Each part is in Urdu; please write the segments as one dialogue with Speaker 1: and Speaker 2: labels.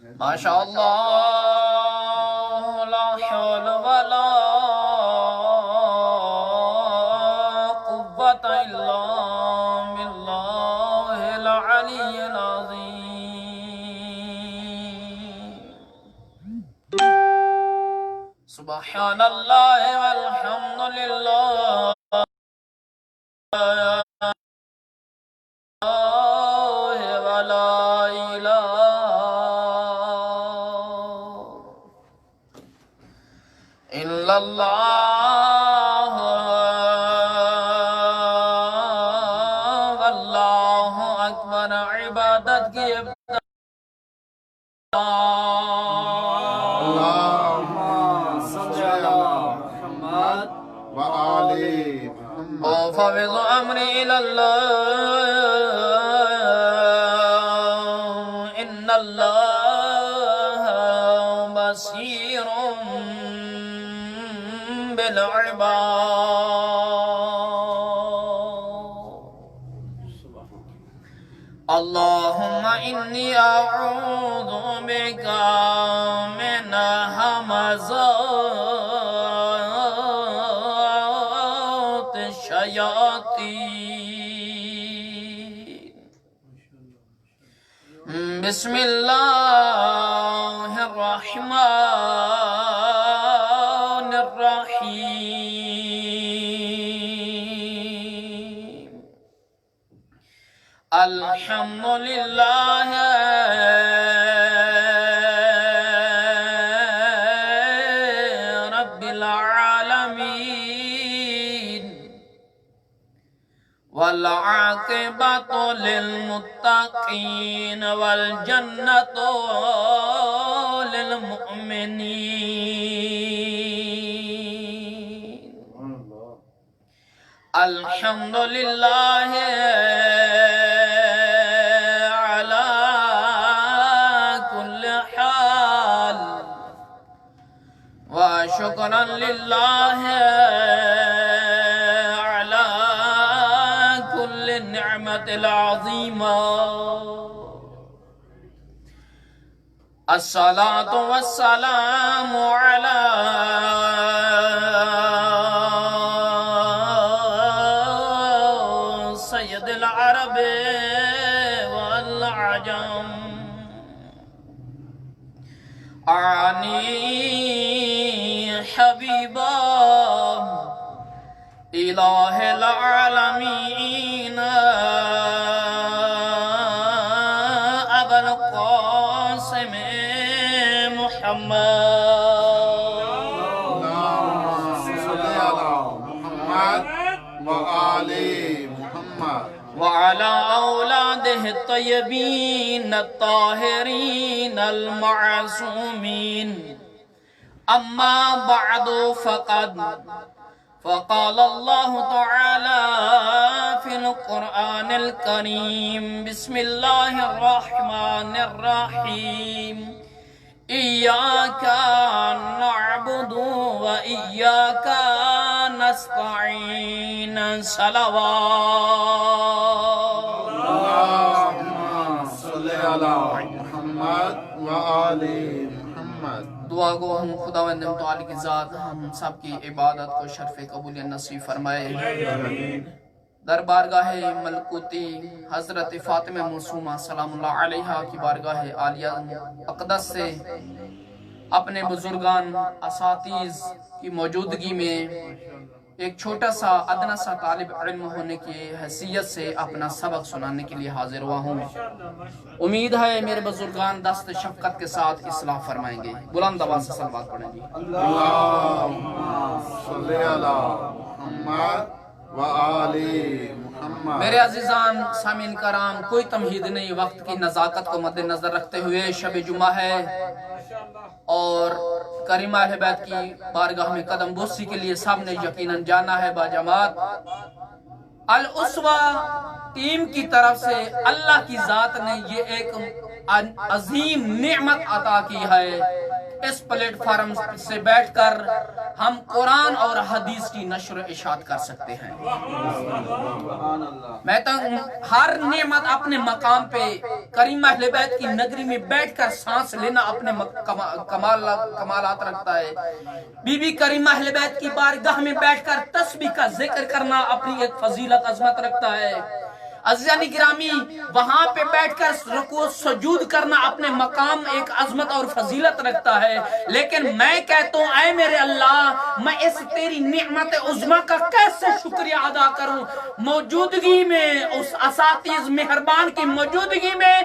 Speaker 1: ماشاء اللہ لا حول ولا قوة الا باللہ العلی العظیم سبحان اللہ والحمد للہ اللہ واللہ اکبر عبادت کی
Speaker 2: اللہم صلی علی محمد وآل محمد
Speaker 1: وفوض امری الاللہ ان اللہ بصیر اللہم انی اعوذ بک من ہمزات الشیاطین بسم اللہ الرحمن الرحیم الحمد للہ رب العالمین والعاقبۃ للمتقین والجنۃ للمؤمنین الحمد للہ شکرا للہ علی کل نعمت العظیمہ الصلاة والسلام علی سید العرب والعجم عنی حبیبا الہ العالمین ابا القاسم محمد
Speaker 2: اللہم صلی علی محمد وآل محمد
Speaker 1: وعلى أولاده الطيبين الطاهرين المعصومين أما بعد فقال الله تعالى في القرآن الكريم بسم الله الرحمن الرحيم إياك نعبد وإياك نستعين صلوات
Speaker 2: اللہم صلی علی محمد وآل محمد
Speaker 1: دعا گو ہم خداوند متعالی کی ذات ہم سب کی عبادت کو شرف قبولیت نصیب فرمائے در بارگاہ ملکوتی حضرت فاطمہ معصومہ سلام اللہ علیہا کی بارگاہ عالیہ اقدس سے اپنے بزرگان اساتذ کی موجودگی میں ایک چھوٹا سا ادنا سا طالب علم ہونے کی حیثیت سے اپنا سبق سنانے کے لیے حاضر ہوا ہوں امید ہے میرے بزرگان دست شفقت کے ساتھ اصلاح فرمائیں گے بلند آواز سے صلوات پڑھیں گے
Speaker 2: اللہم صلی علی محمد وآل محمد
Speaker 1: میرے عزیزان سامعین کرام کوئی تمہید نہیں وقت کی نزاکت کو مد نظر رکھتے ہوئے شب جمعہ ہے اور کریمہ اہل بیت کی بارگاہ میں قدم بوسی کے لیے سب نے یقیناً جانا ہے باجماعت الاسوہ ٹیم کی طرف سے اللہ کی ذات نے یہ ایک عظیم نعمت عطا کی ہے اس پلیٹ فارم سے بیٹھ کر ہم قرآن اور حدیث کی نشر و اشاعت کر سکتے ہیں۔ میں تو ہر نعمت اپنے مقام پہ کریم اہل بیت کی نگری میں بیٹھ کر سانس لینا اپنے کمالات رکھتا ہے۔ بی بی کریم اہل بیت کی بارگاہ میں بیٹھ کر تسبیح کا ذکر کرنا اپنی ایک فضیلت عظمت رکھتا ہے۔ عزیزان گرامی، وہاں پہ بیٹھ کر رکوع سجود کرنا اپنے مقام ایک عظمت اور فضیلت رکھتا ہے، لیکن میں کہتا ہوں اے میرے اللہ، میں اس تیری نعمت عظمیٰ کا کیسے شکریہ ادا کروں؟ موجودگی میں، اس اساتذ مہربان کی موجودگی میں،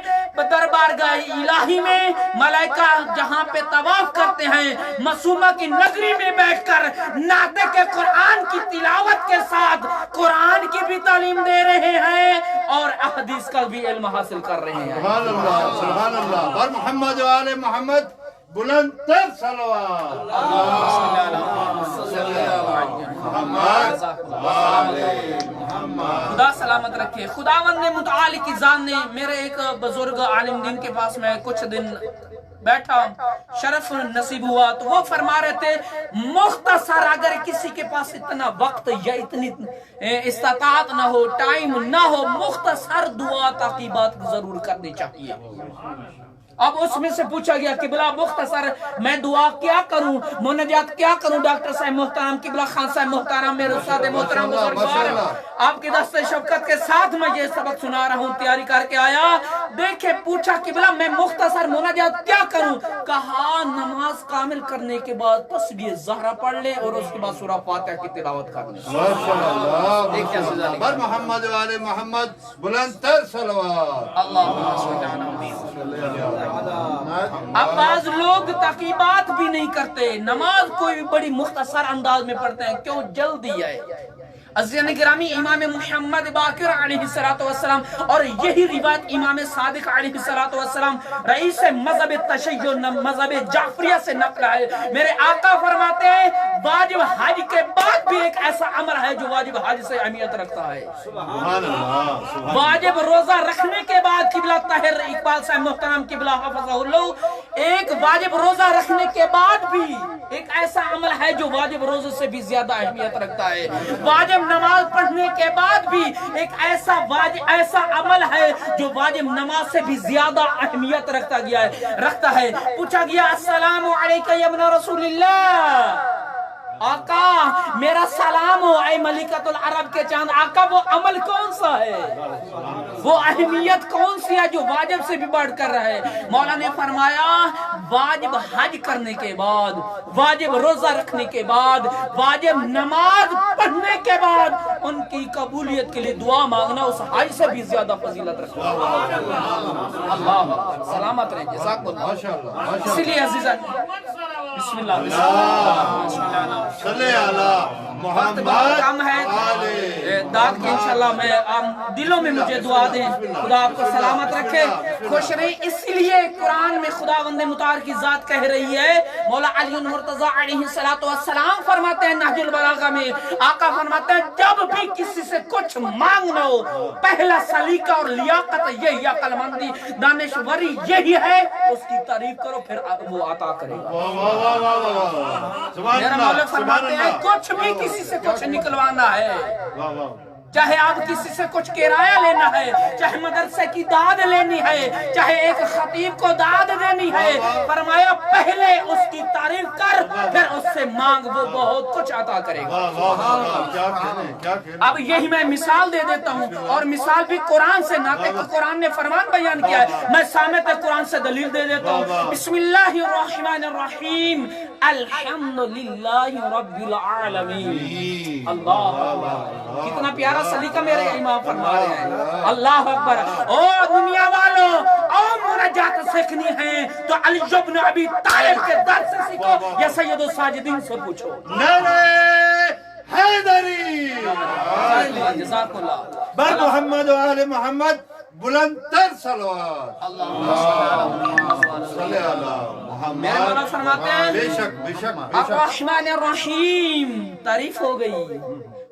Speaker 1: دربارگاہ الہی میں ملائکہ جہاں پہ طواف کرتے ہیں، معصومہ کی نگری میں بیٹھ کر نعت کے قرآن کی تلاوت کے ساتھ قرآن کی بھی تعلیم دے رہے ہیں اور احادیث کا بھی علم حاصل کر رہے ہیں۔
Speaker 2: سبحان اللہ، سبحان اللہ۔ بر محمد و آل محمد بلند تر صلوات۔
Speaker 1: خدا سلامت رکھے۔ خداوند نے متعال کی ذات نے، میرے ایک بزرگ عالم دین کے پاس میں کچھ دن بیٹھا، شرف نصیب ہوا، تو وہ فرما رہے تھے مختصر اگر کسی کے پاس اتنا وقت یا اتنی استطاعت نہ ہو، ٹائم نہ ہو، مختصر دعا تعقیبات ضرور کرنی چاہیے۔ اب اس میں سے پوچھا گیا قبلہ مختصر میں دعا کیا کروں، مناجات کیا کروں؟ ڈاکٹر صاحب محترم، قبلہ خان صاحب محترم، میرے استاد محترم بزرگوار، آپ کی دست شفقت کے ساتھ میں یہ سبق سنا رہا ہوں، تیاری کر کے آیا۔ دیکھیں پوچھا قبلہ میں مختصر مناجات کیا کروں؟ کہا نماز کامل کرنے کے بعد تسبیح زہرہ پڑھ لے اور اس کے بعد سورہ فاتحہ کی تلاوت کر لیں۔
Speaker 2: بر محمد و آل محمد بلند تر صلوات۔
Speaker 1: اللہم صلی علی اب بعض لوگ تقیبات بھی نہیں کرتے، نماز کوئی بھی بڑی مختصر انداز میں پڑھتے ہیں، کیوں؟ جلدی ہے۔ عزیزان گرامی، امام محمد باقر علیہ السلام اور یہی روایت امام صادق علیہ السلام رئیس مذہب تشیع مذہب جعفریہ سے نقل ہے۔ میرے آقا فرماتے ہیں واجب حج کے بعد بھی ایک ایسا عمل ہے جو واجب حج سے اہمیت رکھتا ہے۔ واجب روزہ رکھنے کے بعد قبلہ طاہر اقبال صاحب محترم قبلہ حفظہ اللہ، ایک واجب روزہ رکھنے کے بعد بھی ایک ایسا عمل ہے جو واجب روزے سے بھی زیادہ اہمیت رکھتا ہے۔ واجب نماز پڑھنے کے بعد بھی ایک ایسا عمل ہے جو واجب نماز سے بھی زیادہ اہمیت رکھتا ہے۔ پوچھا گیا السلام علیکم یا ابن رسول اللہ، آقا میرا سلام ہو اے ملکۃ العرب کے چاند، آقا وہ عمل کون سا ہے، وہ اہمیت کون سی ہے جو واجب سے بھی بڑھ کر رہے؟ مولا نے فرمایا واجب حج کرنے کے بعد، واجب روزہ رکھنے کے بعد، واجب نماز پڑھنے کے بعد ان کی قبولیت کے لیے دعا مانگنا اس حج سے بھی زیادہ فضیلت رکھتا ہے۔ اللہ سلامت رہے، جزاک اللہ۔ اسی لیے عزیزان بسم اللہ
Speaker 2: صلی علی محمد،
Speaker 1: کم ہے داد کے انشاءاللہ میں دلوں میں مجھے دعا دیں، خدا آپ کو سلامت رکھے، خوش رہیں۔ اسی لیے قرآن میں خداوند متعال کی ذات کہہ رہی ہے، مولا علی مرتضیٰ علیہ السلام فرماتے ہیں نہج البلاغہ میں، آقا فرماتے ہیں جب بھی کسی سے کچھ مانگنا ہو، پہلا سلیقہ اور لیاقت یہی، عقل مندی دانشوری یہی ہے، اس کی تعریف کرو پھر وہ عطا کرے گا۔ میرا مولا فرماتے ہیں کچھ بھی کسی سے کچھ نکلوانا ہے، چاہے آپ کسی سے کچھ کرایہ لینا ہے، چاہے مدرسے کی داد لینی ہے، چاہے ایک خطیب کو داد دینی ہے، فرمایا پہلے اس کی تعریف کر پھر اس سے مانگ، وہ بہت کچھ عطا کرے گا۔ اب یہی میں مثال دے دیتا ہوں، اور مثال بھی قرآن سے، ناطق قرآن نے فرمان بیان کیا ہے، میں سامت قرآن سے دلیل دے دیتا ہوں۔ بسم اللہ الرحمن الرحیم، الحمدللہ رب العالمین۔ اللہ، کتنا پیارا سلیقہ میرے امام فرما رہے ہیں، اللہ اکبر۔ او دنیا والوں، او مناجات سیکھنی ہے تو علی بن ابی طالب کے در سے سیکھو یا سید الساجدین سے پوچھو۔
Speaker 2: نعرہ حیدری،
Speaker 1: جزاک اللہ۔
Speaker 2: بر محمد و آل محمد بلند تر صلوات۔ صلی علی محمد۔
Speaker 1: میرے مولا فرماتے ہیں
Speaker 2: بے شک بے شک بے شک۔
Speaker 1: الرحمن الرحیم، تعریف ہو گئی،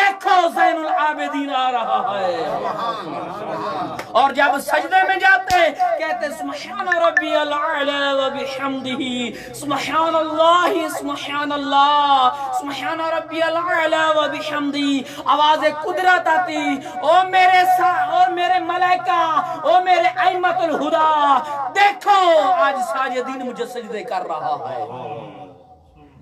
Speaker 3: دیکھو زین العابدین آ رہا ہے. اور جب سجدے میں جاتے کہتے سبحان ربی الاعلی و بحمدہ سبحان اللہ سبحان اللہ سبحان ربی الاعلی و بحمدہ. آواز قدرت آتی او میرے ملائکہ او میرے ائمۃ الہدا دیکھو آج ساجدین مجھے سجدے کر رہا ہے.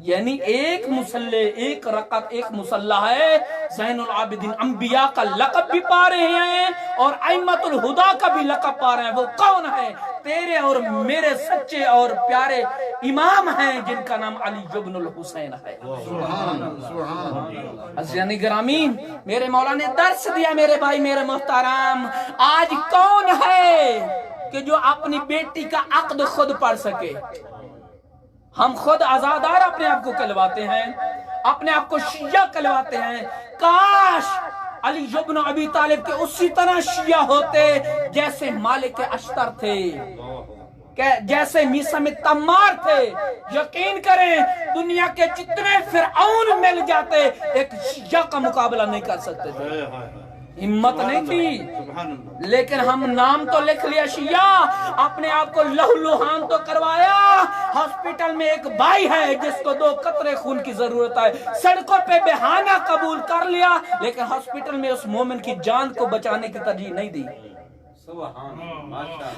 Speaker 3: یعنی ایک مسلح ایک رکعت ایک مسلح ہے. زین العابدین انبیاء کا لقب بھی پا رہے ہیں اور ائمۃ الہدا کا بھی لقب پا رہے ہیں. وہ کون ہے؟ تیرے اور میرے سچے اور پیارے امام ہیں جن کا نام علی ابن الحسین ہے. عزیزان گرامی میرے مولا نے درس دیا میرے بھائی میرے محترم. آج کون ہے کہ جو اپنی بیٹی کا عقد خود پڑھ سکے؟ ہم خود آزادار اپنے آپ کو کہلواتے ہیں اپنے آپ کو شیعہ کہلواتے ہیں. کاش علی ابن ابی طالب کے اسی طرح شیعہ ہوتے جیسے مالک اشتر تھے جیسے میثم تمار تھے. یقین کریں دنیا کے جتنے فرعون مل جاتے ایک شیعہ کا مقابلہ نہیں کر سکتے تھے. ہمت نہیں تھی لیکن ہم نام تو لکھ لیا شیعہ. اپنے آپ کو لہو لہان تو کروایا. ہاسپٹل میں ایک بھائی ہے جس کو 2 قطرے خون کی ضرورت ہے سڑکوں پہ بہانہ قبول کر لیا لیکن ہاسپٹل میں اس مومن کی جان کو بچانے کی ترجیح نہیں دی.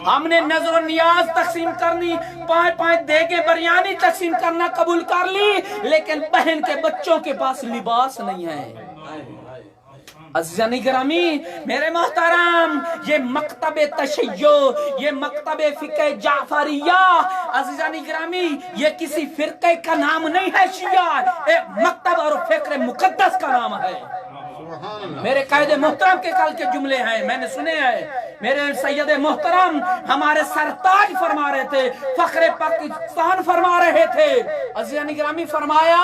Speaker 3: ہم نے نظر و نیاز تقسیم کرنی 5 دے کے بریانی تقسیم کرنا قبول کر لی لیکن بہن کے بچوں کے پاس لباس نہیں ہے. عزیزان گرامی میرے محترم یہ مکتب تشیع یہ مکتب فقہ جعفریہ عزیزان گرامی یہ کسی فرقے کا نام نہیں ہے. شیعہ ایک مکتب اور فکر مقدس کا نام ہے. میرے قائد محترم کے کل کے جملے ہیں میں نے سنے ہیں. میرے سید محترم ہمارے سرتاج فرما رہے تھے فخر پاکستان فرما رہے تھے. عزیزان گرامی فرمایا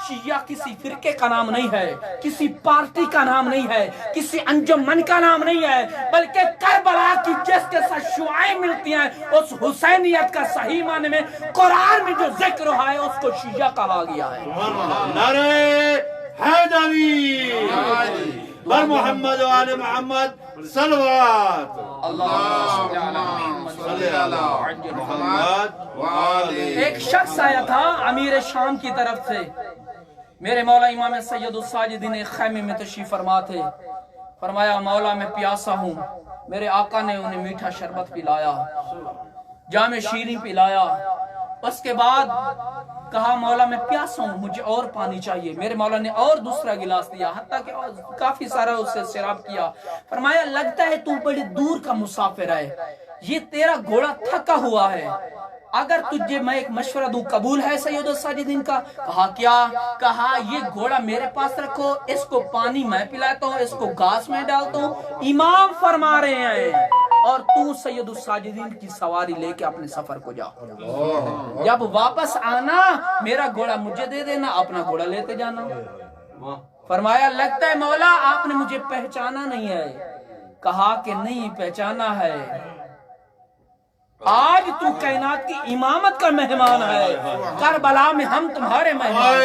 Speaker 3: شیعہ کسی فرقے کا نام نہیں ہے کسی پارٹی کا نام نہیں ہے کسی انجمن کا نام نہیں ہے بلکہ کربلا کی جس کے ساتھ شعائیں ملتی ہیں اس حسینیت کا صحیح معنی میں قرآن میں جو ذکر ہوا ہے اس کو شیعہ کہا گیا ہے.
Speaker 2: نعرہ حیدری بر محمد و آل محمد صلوات.
Speaker 3: ایک شخص آیا تھا امیر شام کی طرف سے. میرے مولا امام سید الساجدین ایک خیمے میں تشریف فرما تھے. فرمایا مولا میں پیاسا ہوں. میرے آقا نے انہیں میٹھا شربت پلایا جام شیریں پلایا. اس کے بعد کہا مولا میں پیاسا ہوں مجھے اور پانی چاہیے. میرے مولا نے اور دوسرا گلاس دیا حتیٰ کہ کافی سارا اس سے شراب کیا. فرمایا لگتا ہے تو بڑی دور کا مسافر ہے یہ تیرا گھوڑا تھکا ہوا ہے اگر تجھے میں ایک مشورہ دوں قبول ہے سید الساجدین کا؟ کہا کیا؟ کہا یہ گھوڑا میرے پاس رکھو اس کو پانی میں پلاتا ہوں اس کو گھاس میں ڈالتا ہوں. امام فرما رہے ہیں اور تو سید الساجدین کی سواری لے کے اپنے سفر کو جا. جب واپس آنا میرا گھوڑا مجھے دے دینا اپنا گھوڑا لیتے جانا. فرمایا لگتا ہے مولا آپ نے مجھے پہچانا نہیں ہے. کہا کہ نہیں پہچانا ہے. آج تو کائنات کی امامت کا مہمان ہے کربلا میں ہم تمہارے مہمان.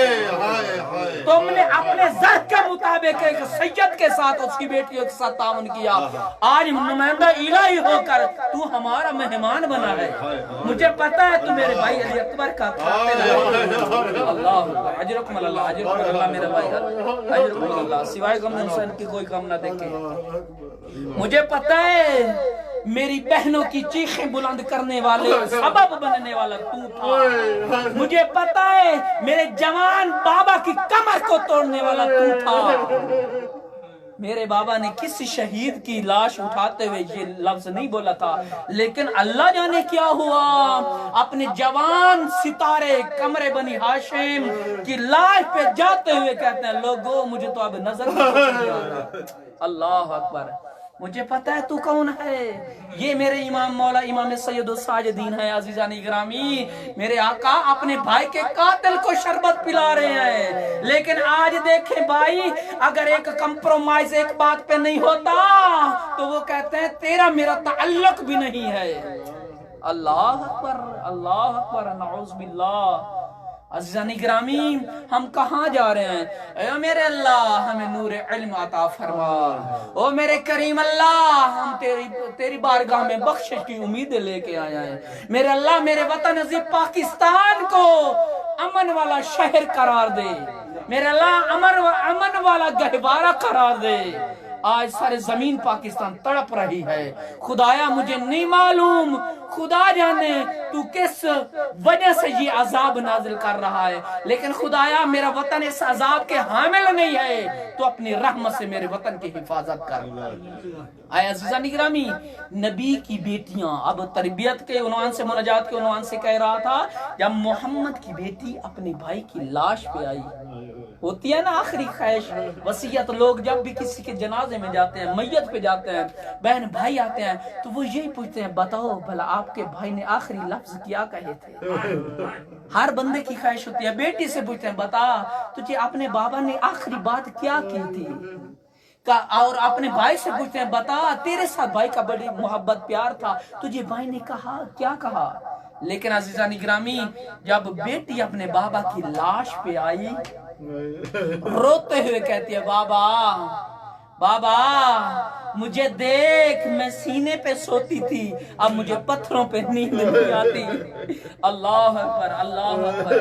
Speaker 3: تم نے اپنے ذات کے مطابق ایک سید کے ساتھ اس کی بیٹیوں کے ساتھ تعاون کیا. آج نمائندہ الہی ہو کر تو ہمارا مہمان بنا ہے. مجھے پتا ہے تو میرے بھائی علی اکبر کا قاتل ہے. اللہ اجرکم اللہ اجرکم اللہ میرے بھائی اجرکم اللہ سوائے غم حسین کی کوئی غم نہ دیکھے. مجھے پتا ہے میری بہنوں کی چیخیں بلند کرنے والے سبب بننے والا تو تھا. مجھے پتا ہے میرے جوان بابا کی کمر کو توڑنے والا تو تھا. میرے بابا نے کسی شہید کی لاش اٹھاتے ہوئے یہ لفظ نہیں بولا تھا لیکن اللہ جانے کیا ہوا اپنے جوان ستارے قمر بنی ہاشم کی لاش پہ جاتے ہوئے کہتے ہیں لوگوں مجھے تو اب نظر نہیں آتا. اللہ اکبر. مجھے پتا ہے تو کون ہے. یہ میرے امام مولا امام سید الساجدین ہے. عزیزان گرامی میرے آقا اپنے بھائی کے قاتل کو شربت پلا رہے ہیں لیکن آج دیکھیں بھائی اگر ایک کمپرومائز ایک بات پہ نہیں ہوتا تو وہ کہتے ہیں تیرا میرا تعلق بھی نہیں ہے. اللہ اکبر نعوذ باللہ. عزیزان گرامی ہم کہاں جا رہے ہیں؟ اے میرے اللہ ہمیں نور علم عطا فرما، او میرے کریم اللہ ہم تیری بارگاہ میں بخشش کی امیدیں لے کے آیا ہیں۔ میرے اللہ میرے وطن عزیز پاکستان کو امن والا شہر قرار دے، میرے اللہ امن والا گہوارہ قرار دے۔ آج سارے زمین پاکستان تڑپ رہی ہے، خدایا مجھے نہیں معلوم، خدا جانے تو کس وجہ سے یہ عذاب نازل کر رہا ہے، لیکن خدایا میرا وطن اس عذاب کے حامل نہیں ہے، تو اپنی رحمت سے میرے وطن کی حفاظت کر۔ آئے عزیزان گرامی، نبی کی بیٹیاں، اب تربیت کے عنوان سے، مناجات کے عنوان سے کہہ رہا تھا، جب محمد کی بیٹی اپنے بھائی کی لاش پہ آئی، ہوتی ہے نا آخری خواہش وصیت، لوگ جب بھی کسی کے جنازے میں جاتے ہیں، میت پہ جاتے ہیں، بہن بھائی آتے ہیں تو وہ یہی پوچھتے ہیں بتاؤ بھلا آپ کے بھائی نے آخری لفظ کیا کہے تھے۔ ہر بندے کی خواہش ہوتی ہے، بیٹی سے پوچھتے ہیں بتا تجھے اپنے بابا نے آخری بات کیا کی تھی، اور اپنے بھائی سے پوچھتے ہیں بتا تیرے ساتھ بھائی کا بڑی محبت پیار تھا، تجھے بھائی نے کہا کیا کہا۔ لیکن عزیزان گرامی جب بیٹی اپنے بابا کی لاش پہ آئی، روتے ہوئے کہتی ہے بابا بابا مجھے دیکھ، میں سینے پہ سوتی تھی، اب مجھے پتھروں پہ نیند نہیں آتی۔ اللہ اکبر اللہ اکبر۔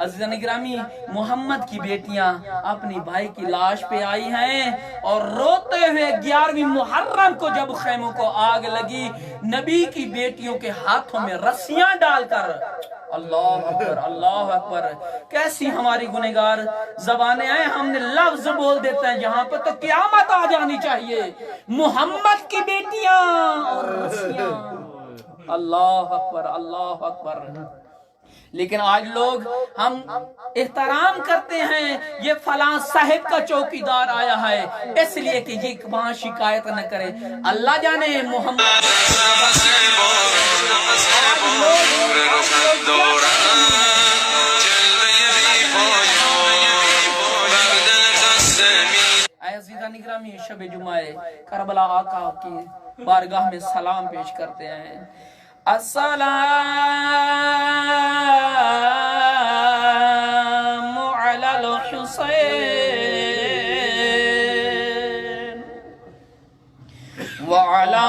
Speaker 3: عزیزان گرامی محمد کی بیٹیاں اپنی بھائی کی لاش پہ آئی ہیں اور روتے ہوئے 11ویں محرم کو جب خیموں کو آگ لگی، نبی کی بیٹیوں کے ہاتھوں میں رسیاں ڈال کر، اللہ اکبر اللہ اکبر، کیسی ہماری گنہگار زبانیں ہیں، ہم نے لفظ بول دیتے ہیں یہاں پہ تو قیامت آ جانی چاہیے۔ محمد کی بیٹیاں اور رسیاں، اللہ اکبر اللہ اکبر۔ لیکن آج لوگ ہم احترام کرتے ہیں، یہ فلاں صاحب کا چوکیدار آیا ہے اس لیے کہ یہ وہاں شکایت نہ کرے، اللہ جانے محمد عزیزان گرامی شب جمعہ کربلا آقا کی بارگاہ میں سلام پیش کرتے ہیں۔ السلام علی الحسین وعلی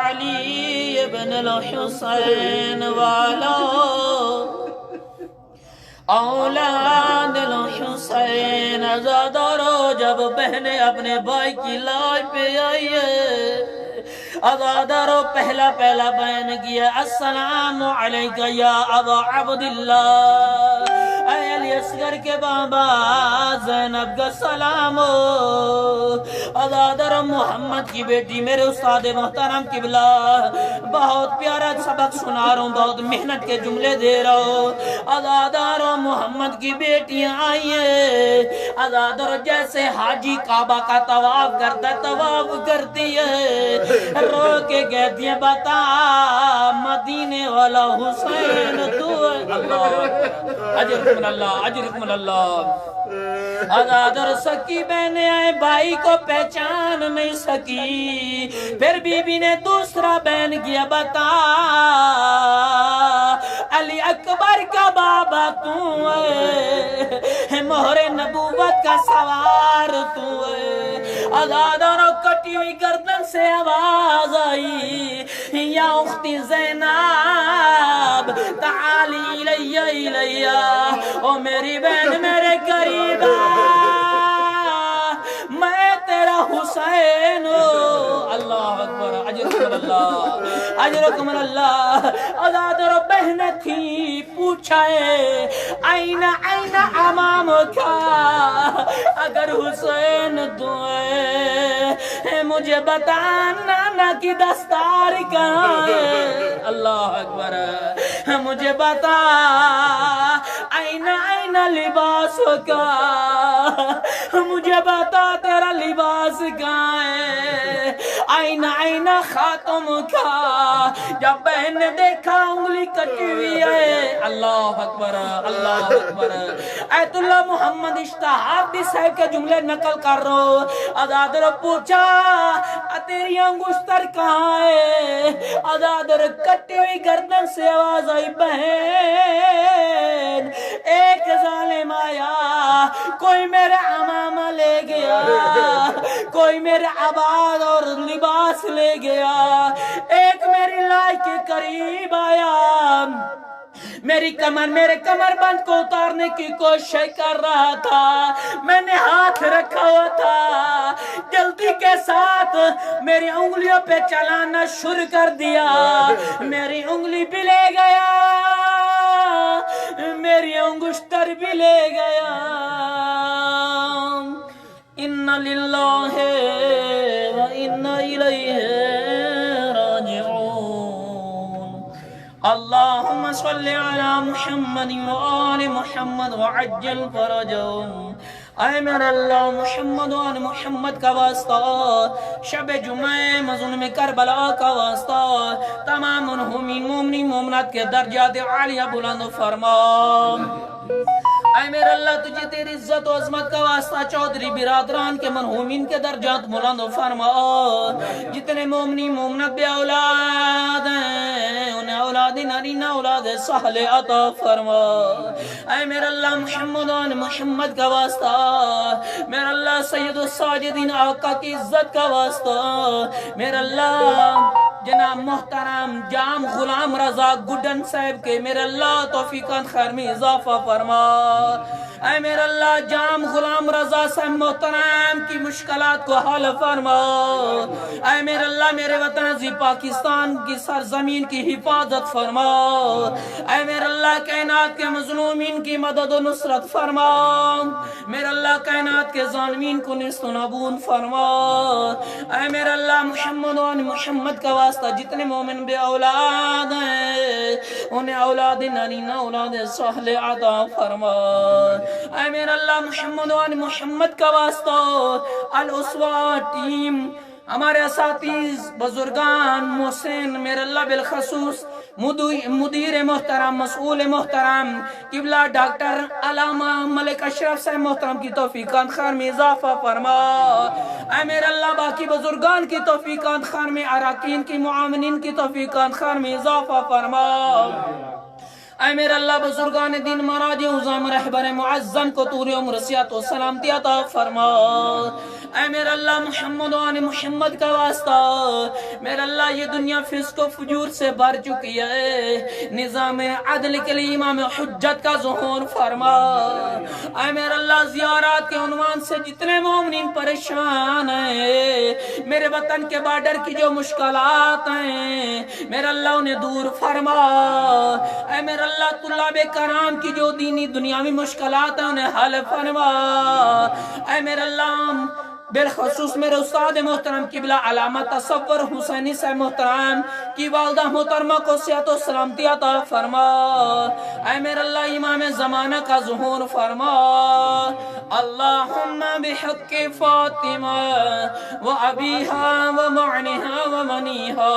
Speaker 3: علی ابن الحسین وعلی اولاد الحسین۔ عزادارو جب بہنیں اپنے بھائی کی لاش پہ آئی ہے، عزادارو پہلا بیان کیا السلام علیکہ یا ابا عبداللہ، اے علی اصغر کے بابا زینب کا سلام ہو۔ عزادارو محمد کی بیٹی میرے استاد محترم قبلہ بہت پیارا سبق سنا رہا ہوں، بہت محنت کے جملے دے رہا ہوں۔ عزادارو محمد کی بیٹیاں آئیے، عزادارو جیسے حاجی کعبہ کا طواف کرتا ہے طواف کرتی ہے، رو کے کہتی ہے بتا مدینے والا حسین تو ہے۔ اللہ اجرکم اللہ اجرکم اللہ۔ عزادارو سکی بہنیں آئے، بھائی کو پہچان نہیں سکی، پھر بی بی نے دوسرا بیان کیا بتا علی اکبر کا بابا تو ہے، مہر نبوت کا سوار تو ہے۔ عزادارو کٹی ہوئی گردن سے آواز آئی یا اختی زینب تعالی الیہ الیہ، او میری بہن میرے قریب میں تیرا حسین ہوں۔ اللہ اکبر اجرکم اللہ اجرکم اللہ۔ عزادارو بہنیں تھی، پوچھا ہے آئین امام کا، اگر حسین تو ہے مجھے بتا نانا کی دستار کہاں ہے۔ اللہ اکبر، مجھے بتا آئین لباس کا، مجھے بتا تیرا لباس کہاں ہے۔ آئینہ آئینہ خاتم کا، جب بہن نے دیکھا انگلی کٹی ہوئی ہے، اللہ اکبر اللہ اکبر۔ ایت اللہ محمد اشتہادی صاحب کے جملے نقل کر رہا ہو، ازادر پوچھا تیری انگشتر کہاں ہے؟ ازادر کٹی ہوئی گردن سے آواز آئی، بہن ایک ظالم آیا، کوئی میرے امامہ لے گیا، کوئی میرے عباد اور لباس لے گیا، ایک میری لائی کے قریب آیا، میرے کمر بند کو اتارنے کی کوشش کر رہا تھا، میں نے ہاتھ رکھا ہوا تھا، جلدی کے ساتھ میری انگلیوں پہ چلانا شروع کر دیا، میری انگلی بھی لے گیا، میری انگشتر بھی لے گیا۔ اِنَّ لِلَّهِ وَإِنَّ إِلَيْهِ راجعون۔ اللهم صل على محمد وآل محمد وعجل فرجهم۔ اے میرا اللہ محمد و آل محمد کا واسطہ، شب جمعہ مظلوم کربلا کا واسطہ، تمام مومنین مومنات کے درجات عالیہ بلند فرما۔ اے میرا اللہ تجھے تیری عزت و عظمت کا واسطہ چودھری برادران کے مرحومین کے درجات بلند فرما۔ جتنے مومنی مومنات بے اولاد ہیں انہیں اولاد نارینہ اولاد صالح عطا فرما۔ اے میرا اللہ محمد و محمد کا واسطہ، میرا اللہ سید الساجدین آقا کی عزت کا واسطہ، میرا اللہ جناب محترم جام غلام رضا گڈن صاحب کے میرا اللہ توفیقات خیر میں اضافہ فرما۔ اے میرا اللہ جام غلام رضا صاحب محترم کی مشکلات کو حل فرما۔ اے میرا اللہ میرے وطن عزیز پاکستان کی سرزمین کی حفاظت فرما۔ اے میرا اللہ کائنات کے مظلومین کی مدد و نصرت فرما۔ میرا اللہ کائنات کے ظالمین کو نیست و نابود فرما۔ اے میرا اللہ محمد و محمد کا واسطہ جتنے مومن بے اولاد ہیں انہیں اولاد نارینہ اولاد صالح عطا فرما۔ اے میرا اللہ محمد و محمد کا واسطہ الاسوہ ٹیم، ہمارے اساتذ بزرگان محسن، میرا اللہ بالخصوص مدیر محترم مسئول محترم قبلہ ڈاکٹر علامہ ملک اشرف صاحب محترم کی توفیقات خیر میں اضافہ فرما۔ اے میرا اللہ باقی بزرگان کی توفیقات خیر میں، اراکین کی معاونین کی توفیقات خیر میں اضافہ فرما۔ اے میرا اللہ بزرگان دین مراجع عظام رہبر معظم کو طول عمر صحت و سلامتی عطا فرما۔ اے میرا اللہ محمد و آل محمد کا واسطہ، میرا اللہ یہ دنیا فسق و فجور سے بھر چکی ہے، نظام عدل کے لیے امام حجت کا ظہور فرما۔ اے میرا اللہ زیارات کے عنوان سے جتنے مومنین پریشان ہیں، میرے وطن کے بارڈر کی جو مشکلات ہیں میرا اللہ انہیں دور فرما۔ اے میرا اللہ طلاب کرام کی جو دینی دنیاوی مشکلات ہیں انہیں حل فرما۔ اے میرا اللہ بالخصوص میرے استاد محترم قبلہ علامہ تصور حسینی صاحب محترم کی والدہ محترمہ کو صحت و سلامتی عطا فرما۔ اے میرا اللہ امام زمانہ کا ظہور فرما۔ اللہم بحق فاطمہ و ابیہا و معنیہا و منیہا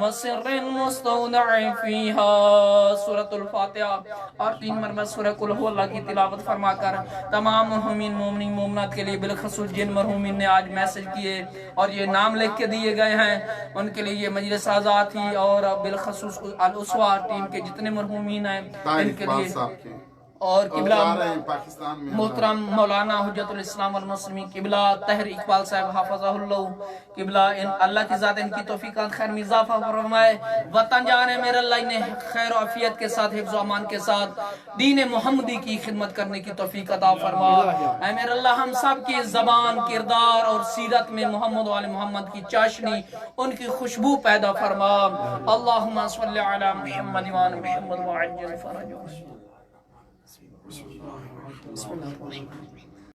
Speaker 3: و سر مستودع فیہا۔ سورۃ الفاتحہ اور 3 مرتبہ سورہ قل ھو اللہ کی تلاوت فرما کر تمام مومنین مومنین مومنات کے لیے بالخصوص جن مرحومین نے آج میسج کیے اور یہ نام لکھ کے دیے گئے ہیں ان کے لیے یہ مجلس آزاد ہی، اور بالخصوص الاسوہ ٹیم کے جتنے مرحومین ہیں ان کے لیے، اور قبلہ محترم مولانا حجت الاسلام والمسلمین قبلہ طاہر اقبال صاحب حافظہ اللہ، قبلہ اللہ کی ذات ان کی توفیقات خیر میں اضافہ فرمائے، وطن جانے میرے اللہ انہیں خیر و عافیت کے ساتھ حفظ و امان کے ساتھ دین محمدی کی خدمت کرنے کی توفیق عطا فرما۔ اے میرے اللہ ہم سب کی زبان، کردار اور سیرت میں محمد و آل محمد کی چاشنی، ان کی خوشبو پیدا فرما۔ اللہم صلی علی محمد و آل محمد وعجل فرجہ۔ بسم اللہ الرحمن الرحیم۔